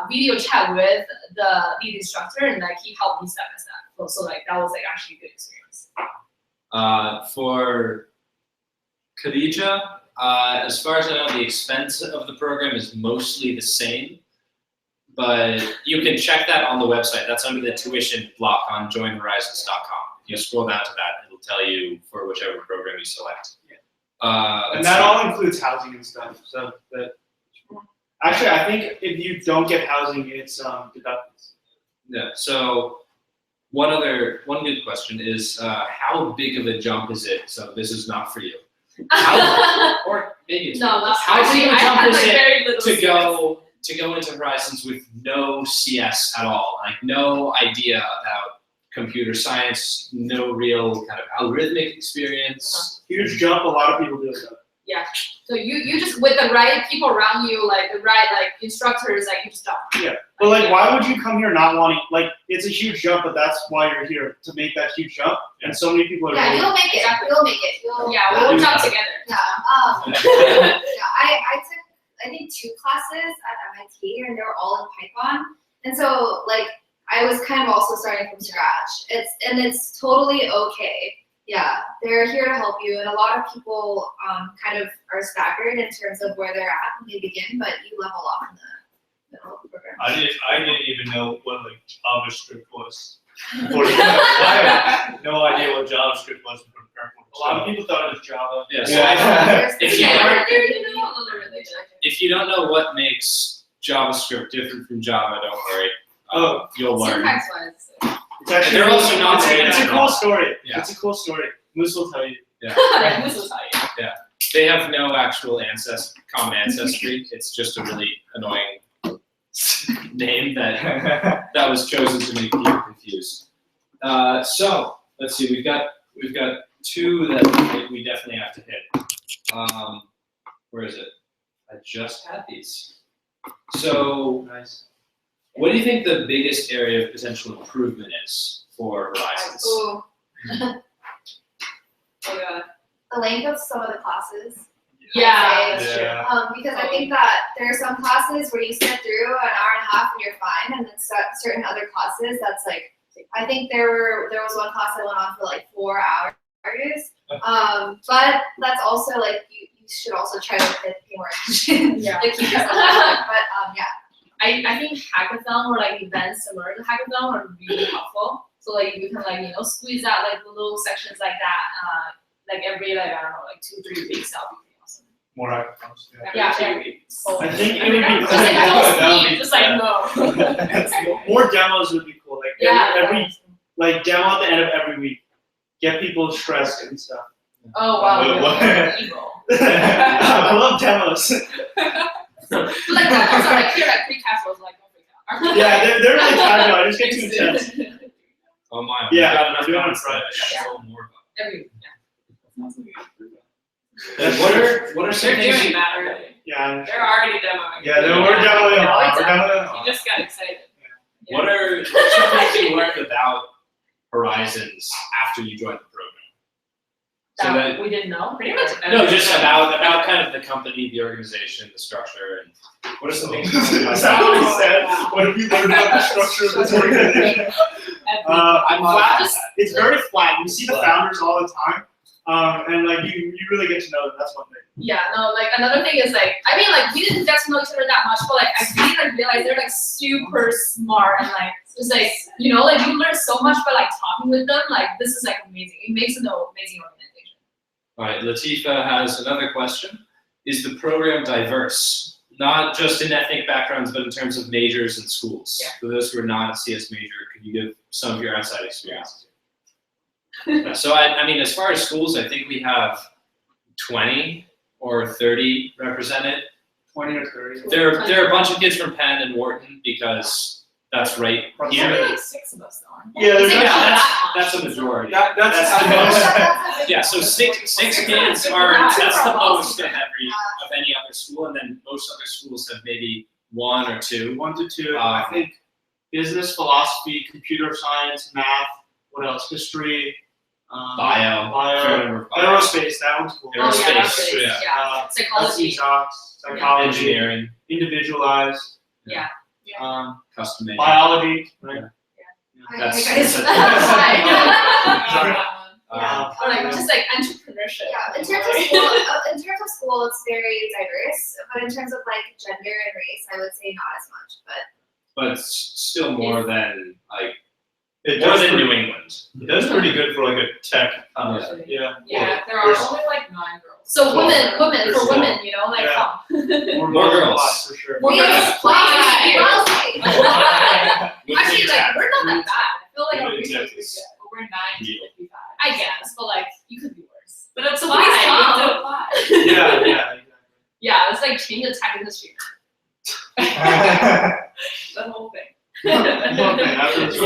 video chat with the lead instructor, and like he helped me step by step. So like that was like actually a good experience. for Khadija, as far as I know, the expense of the program is mostly the same, but you can check that on the website. That's under the tuition block on joinhorizons.com. If you scroll down to that, it'll tell you for whichever program you select. And let's that see. all includes housing and stuff. So that actually, I think if you don't get housing, it's deducted. Yeah. So one good question is how big of a jump is it? So this is not for you. How, or maybe it's No, that's how big of a I jump had is like it very little to go into Horizons with no CS at all, like no idea about computer science, no real kind of algorithmic experience. Huge jump. A lot of people do it. Though. So you just with the right people around you, like the right like instructors, like you just jump. But like, why would you come here not wanting? Like, it's a huge jump, but that's why you're here to make that huge jump. And so many people are. Yeah, really- you'll make it. Exactly. You'll make it. You'll, Yeah, we'll jump together. Yeah. Yeah. I took I think 2 classes at MIT, and they were all in Python. And so like I was kind of also starting from scratch. It's totally okay. Yeah, they're here to help you, and a lot of people kind of are staggered in terms of where they're at when they begin, but you level up in the middle of the program. I didn't even know what like JavaScript was. I had no idea what JavaScript was in preparing A lot of people thought it was Java. Yeah, so Yeah. if you Yeah, aren't- you know, literally. if you don't know what makes JavaScript different from Java, don't worry. You'll learn. Syntax wise. It's actually They're also not it's related a at cool all. story. Yeah. It's a cool story. Moose will tell you. Right, this is how you. They have no actual common ancestry. It's just a really annoying name that was chosen to make people confused. So let's see. We've got 2 that we definitely have to hit. Where is it? I just had these. So Nice. what do you think the biggest area of potential improvement is for Horizons? Ooh, Oh god. the length of some of the classes. Yeah, that's true. Yeah. Because I think that there are some classes where you sit through an hour and a half and you're fine, and then certain other classes that's like, I think there was one class that went on for like 4 hours. But that's also like you should also try to pay more attention. Yeah. To keep yourself active. But yeah. I think hackathon or like events similar to hackathon are really helpful. So like you can like squeeze out like the little sections like that, like every like I don't know like 2-3 weeks. That would be pretty awesome. More hackathons. Yeah, Every 2 weeks. Oh. I think I it mean, would be just like That would don't be- sleep, just like no. More demos would be cool. Like Yeah. every like demo at the end of every week. Get people stressed and stuff. Oh wow, What- you're evil. I love demos. But like demos are like here at pre-casuals, like don't freak out. Yeah, they're really casual. I just get too intense. Oh my! Yeah, we've got enough we don't comments try. that I should roll more about. Every What are some They're things? doing that already. Yeah. They're already demoing. Yeah, we're demoing a lot. We're demoing a lot. You just got excited. What are some things you learned about Horizons after you joined the program? So that that we didn't know. Pretty much. no, just about kind of the company, the organization, the structure, and what are some things? You learned Is about that what he Oh, said? yeah. What have you learned about the structure of this organization? I modified Flat, that. it's very flat. You see the Flat. founders all the time, and like you really get to know them. That's one thing. Yeah, no, like another thing is like I mean like we didn't get to know each other that much, but like I really like realized they're like super smart and like just like like you learn so much by like talking with them. Like this is like amazing. It makes an amazing organization. All right, Latifa has another question. Is the program diverse? Not just in ethnic backgrounds, but in terms of majors and schools. Yeah. For those who are not a CS major, could you give some of your outside experiences? Yeah, so I mean, as far as schools, I think we have 20 or 30 represented. 20 or 30. There are a bunch of kids from Penn and Wharton because that's right There's here. only like 6 of us though. Yeah, there's It's like Yeah, not that's that much. that's a majority. That's That's the the most. most. Yeah, so six kids are that's the most of any other school, and then most other schools have maybe 1 or 2. 1 to 2. I think business, philosophy, computer science, math. What else? History. Bio. Fair number of bio. Aerospace. That one's cool. Oh yeah, Aerospace, that's yeah. yeah. Psychology. Psychology. Engineering, Individualized. Yeah. custom made. Biology. Right. That's- Sorry. Yeah. Or like just like entrepreneurship. Yeah, in terms of school, it's very diverse, but in terms of like gender and race, I would say not as much. But still more than like It more does than pretty, New England. it does pretty good for like a tech. Yeah. Yeah, there are only like 9 girls. So Well, women, for for sure. women, you know, like Yeah. More girls. Apply, for sure. More We girls. apply. Why? Women Actually, in like tech. we're not that bad. I feel like our Women in research tech is is- good. But we're 9 to 55. I guess, but like you could be worse. But it's So fine. please You have come. to apply. Yeah. Exactly. Yeah, it's like change the tech industry. The whole thing. Okay, after this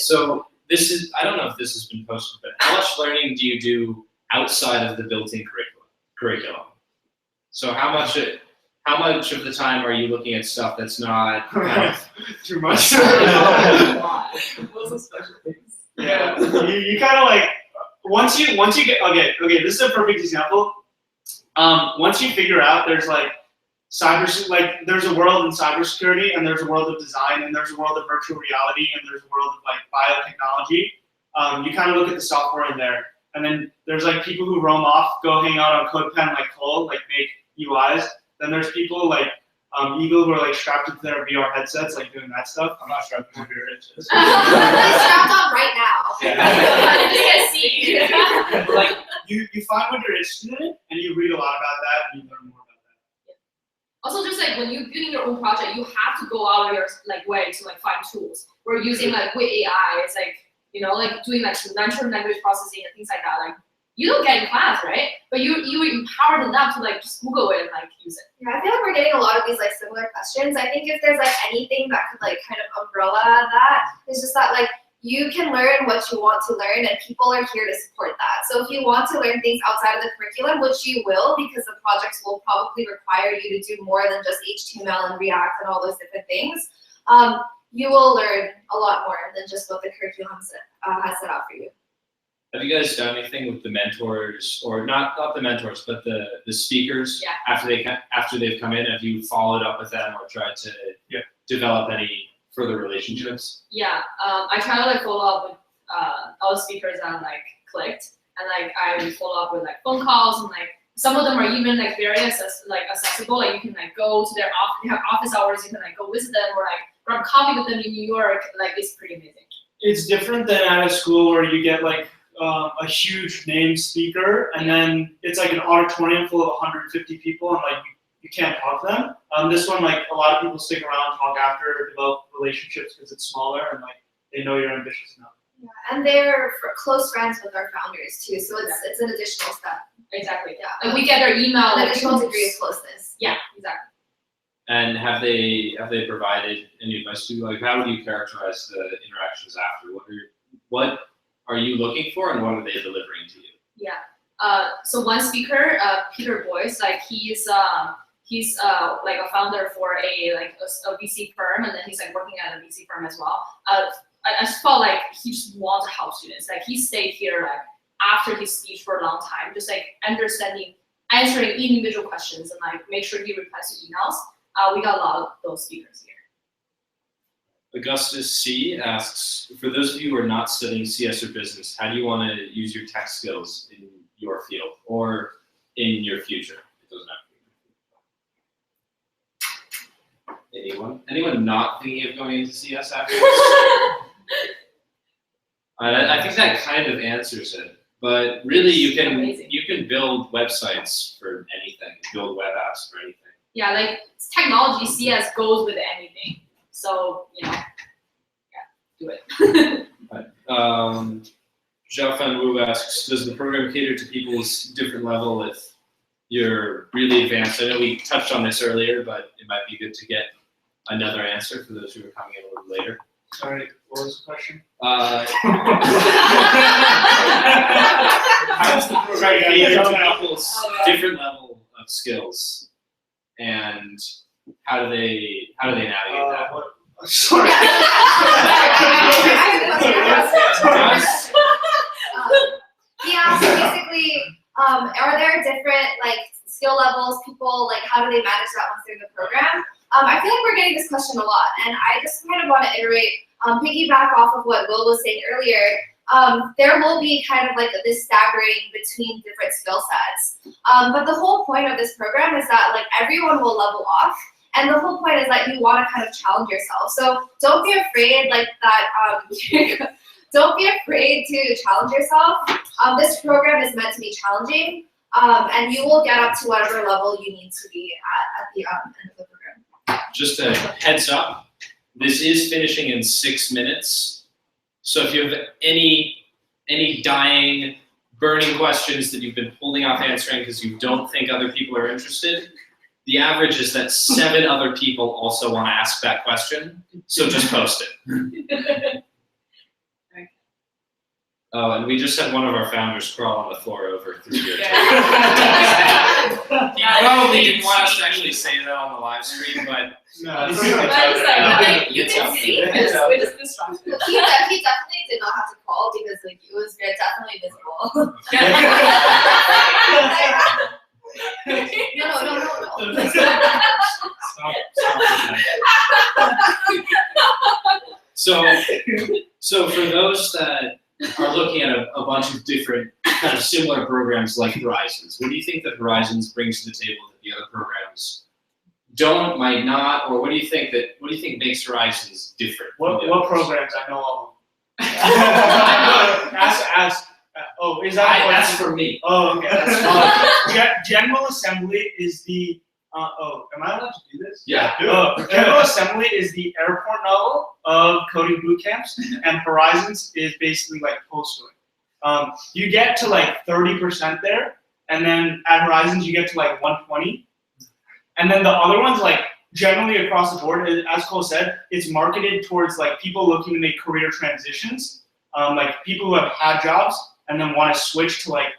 So this is I don't know if this has been posted, but how much learning do you do outside of the built-in curriculum? So how much of the time are you looking at stuff that's not kind of Too much. Those are special things. Yeah, you kind of like once you get okay. This is a perfect example. Once you figure out there's like there's a world in cybersecurity, and there's a world of design, and there's a world of virtual reality, and there's a world of like biotechnology. You kind of look at the software in there, and then there's like people who roam off, go hang out on CodePen like Cole, like make UIs. Then there's people like Eagle who are like strapped into their VR headsets, like doing that stuff. I'm not strapped into your headsets. Really strapped on right now. Like you find what you're interested in, and you read a lot about that, and you learn more about that. Also, just like when you're building your own project, you have to go out of your like way to like find tools. We're using like with AI, it's like like doing like natural language processing and things like that. Like you don't get in class, right? But you were empowered enough to like just Google it and like use it. Yeah, I feel like we're getting a lot of these like similar questions. I think if there's like anything that could like kind of umbrella that, it's just that like you can learn what you want to learn, and people are here to support that. So if you want to learn things outside of the curriculum, which you will, because the projects will probably require you to do more than just HTML and React and all those different things, you will learn a lot more than just what the curriculum has set out for you. Have you guys done anything with the mentors, or not the mentors, but the speakers? Yeah. After they've come in, have you followed up with them or tried to develop any further relationships? Yeah, I try to like follow up with all the speakers that like clicked, and like I follow up with like phone calls, and like some of them are even like very accessible. Like you can like go to their office, they have office hours. You can like go visit them or like grab coffee with them in New York. Like it's pretty amazing. It's different than at a school where you get like a huge name speaker, and then it's like an auditorium full of 150 people, and like you can't talk to them. This one, like a lot of people stick around, talk after, develop relationships because it's smaller, and like they know you're ambitious enough. Yeah, and they're close friends with our founders too, so it's an additional step. Exactly. Yeah, Like we get their email. an Like, additional degree of closeness. Yeah, exactly. And have they provided any advice to you? Like, how would you characterize the interactions after? What are you looking for, and what are they delivering to you? Yeah. So one speaker, Peter Boyce, like he's like a founder for a VC firm, and then he's like working at a VC firm as well. I just felt like he just wants to help students. Like he stayed here like after his speech for a long time, just like answering individual questions, and like make sure he replies to emails. We got a lot of those speakers here. Augustus C asks, for those of you who are not studying CS or business, how do you want to use your tech skills in your field or in your future? It doesn't have to be. Anyone not thinking of going into CS after this? I think that kind of answers it. But really, you can build websites for anything, build web apps for anything. Yeah, like technology, CS goes with anything. So, do it. Zhao Fan Wu asks, does the program cater to people's different level if you're really advanced? I know we touched on this earlier, but it might be good to get another answer for those who are coming in a little later. Sorry, what was the question? How does the program Sorry, cater yeah, to yeah. people's Oh, yeah. different level of skills, and how do they navigate that? Sorry. Yes. Yeah, so basically, are there different like skill levels, people, like how do they manage that once they're in the program? I feel like we're getting this question a lot, and I just kind of want to iterate, piggyback off of what Will was saying earlier. There will be kind of like this staggering between different skill sets. But the whole point of this program is that like everyone will level off. And the whole point is that you want to kind of challenge yourself. So don't be afraid like that, don't be afraid to challenge yourself. This program is meant to be challenging, and you will get up to whatever level you need to be at the end of the program. Just a heads up, this is finishing in 6 minutes. So if you have any dying, burning questions that you've been holding off answering because you don't think other people are interested, the average is that 7 other people also want to ask that question. So just post it. Oh, and we just had one of our founders crawl on the floor over through your table. He probably didn't want us to actually say that on the live stream, but No, I was like, you It's can up see there. this, we're just distracted. He definitely did not have to call because like it was definitely visible. No. So for those that are looking at a bunch of different kind of similar programs like Horizons, what do you think that Horizons brings to the table that the other programs don't, might not, or what do you think makes Horizons different? from the What others? programs? I know all of them. Oh, is that a That's question? for me. Oh, okay. General Assembly is the. Oh, am I allowed to do this? Yeah. General Assembly is the airport level of coding boot camps, and Horizons is basically like posting. You get to like 30% there, and then at Horizons you get to like 120, and then the other ones like generally across the board, as Cole said, it's marketed towards like people looking to make career transitions, like people who have had jobs and then want to switch to like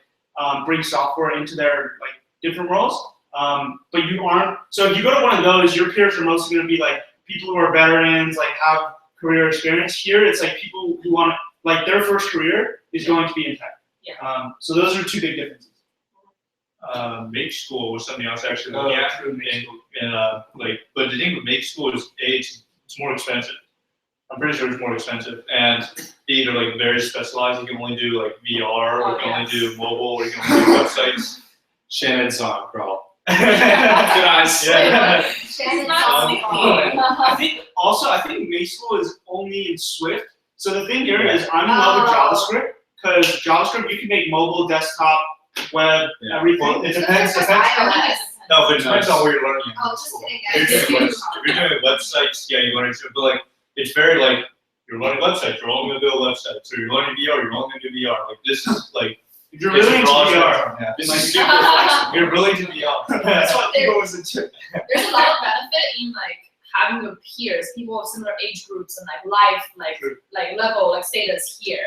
bring software into their like different roles. But you aren't, so if you go to one of those, your peers are mostly going to be like people who are veterans, like have career experience. Here, it's like people who want, like their first career is going to be in tech. Yeah. So those are 2 big differences. Make School was something I was actually looking at, but the thing with Make School is it's more expensive. I'm pretty sure it's more expensive, and they're like very specialized. You can only do like VR, or you can only do mobile, or you can only do websites. Shannon saw him crawl. Good eyes. Yeah. Shannon not saw me. sleeping. I think Make School is only in Swift. So the thing here is I'm in love with JavaScript, because JavaScript you can make mobile, desktop, web, Yeah. everything. Well, it Just depends. like Depends. iOS. No, but it depends on where you're learning. in Oh, just school. kidding, If guys. you're doing websites, yeah, you learn it too. But like, it's very like you're learning websites. You're only gonna build websites. So you're learning VR. You're only gonna do VR. Like this is like. If you're it's really a into broad VR, spectrum, yeah. This Like, is super flexible. You're really to VR. that's what people was into. There's a lot of benefit in like having your peers, people of similar age groups and like life, like level, like status here.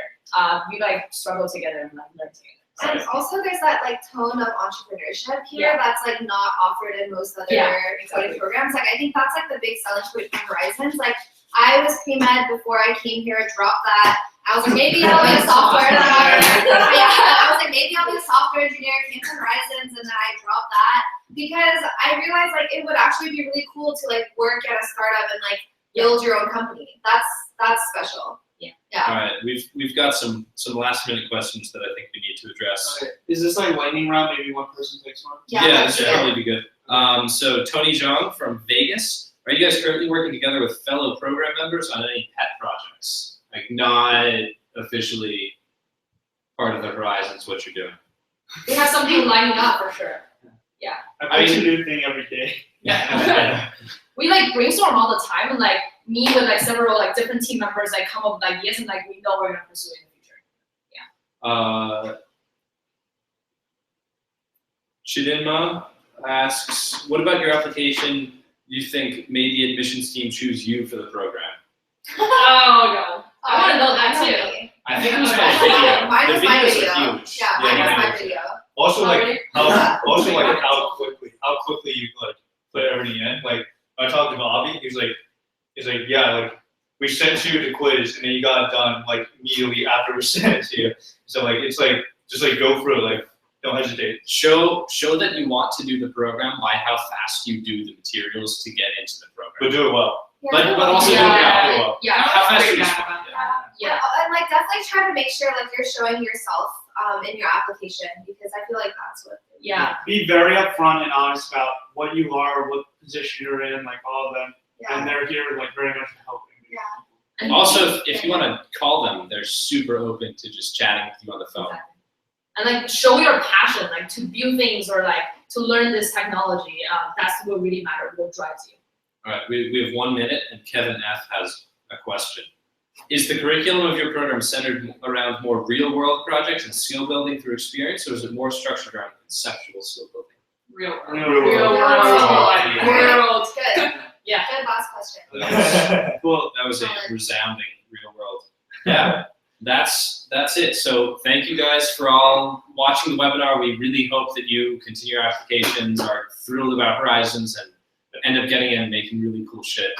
You like struggle together and like learn together. And also there's that like tone of entrepreneurship here Yeah. that's like not offered in most other Yeah, coding programs. Like I think that's like the big selling point for Horizons. Like I was pre-med before I came here, dropped that. I was like, maybe I'll be a software engineer. I was like, maybe I'll be a software engineer, came to Horizons, and then I dropped that because I realized like it would actually be really cool to like work at a startup and like build your own company. That's special. All right, we've got some last minute questions that I think we need to address. Okay. Is this like lightning round? Maybe one person takes one. Yeah, this should probably be good. So Tony Zhang from Vegas, are you guys currently working together with fellow program members on any pet projects? Like not officially part of the Horizons, what you're doing? We have something lining up for sure. I pitch a new thing every day. Yeah. We like brainstorm all the time and like me with like several like different team members like come up with ideas and like we know we're gonna pursue it in the future. Chidinma asks, what about your application you think made the admissions team choose you for the program? Oh god. I wanna know that that's too. me. I think it was Okay. my video. Mine The was my videos video. are huge. Yeah, mine was my videos. video. Also, Oh, like really? how quickly you like put everything in. Like when I talked to Bobby, he's like, yeah, like we sent you the quiz and then you got it done like immediately after we sent it to you. So like it's like just like go through it, like don't hesitate. Show that you want to do the program by how fast you do the materials to get into the But program. do it well. Yeah, But also do it Yeah. well. Yeah. How fast Pretty you bad respond. about Yeah. that. Yeah. And like definitely try to make sure like you're showing yourself in your application because I feel like that's what. Yeah. Be very upfront and honest about what you are, what position you're in, like all of them, and Yeah. they're here like very much to help you. Yeah. And Also, if you want to call them, they're super open to just chatting with you on the phone. Exactly. And like show your passion, like to build things or like to learn this technology. That's what really matters. What drives you. All right, we have 1 minute, and Kevin F has a question. Is the curriculum of your program centered around more real-world projects and skill building through experience, or is it more structured around conceptual skill building? Real world. Real Real world. world. Real World. Good. Yeah. Good last question. Cool. That was a resounding real world. Yeah, that's it. So thank you guys for all watching the webinar. We really hope that you continue your applications, are thrilled about Horizons, and end up getting in and making really cool shit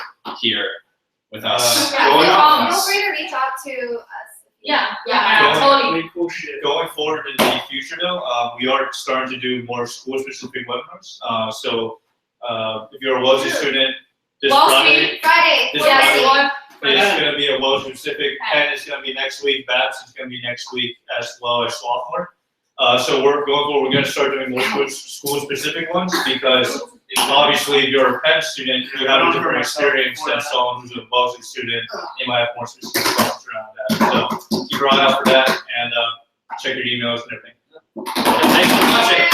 here with us. Yeah, Going feel up. free to reach out to us. Yeah. Yeah. Totally. Really cool shit. Going forward in the future though, we are starting to do more school-specific webinars. So if you're a Wellesley student, this Wall Friday Street. Friday. This Yes, Friday. one. is going to be a Wellesley specific, Penn is going to be next week, Babs is going to be next week, as well as Swarthmore. So we're going forward, we're going to start doing more school-specific ones because obviously if you're a Penn student, you have a different experience than someone who's a Wellesley student. They might have more specific questions around that. So keep your eye out for that and check your emails and everything. Thanks for watching.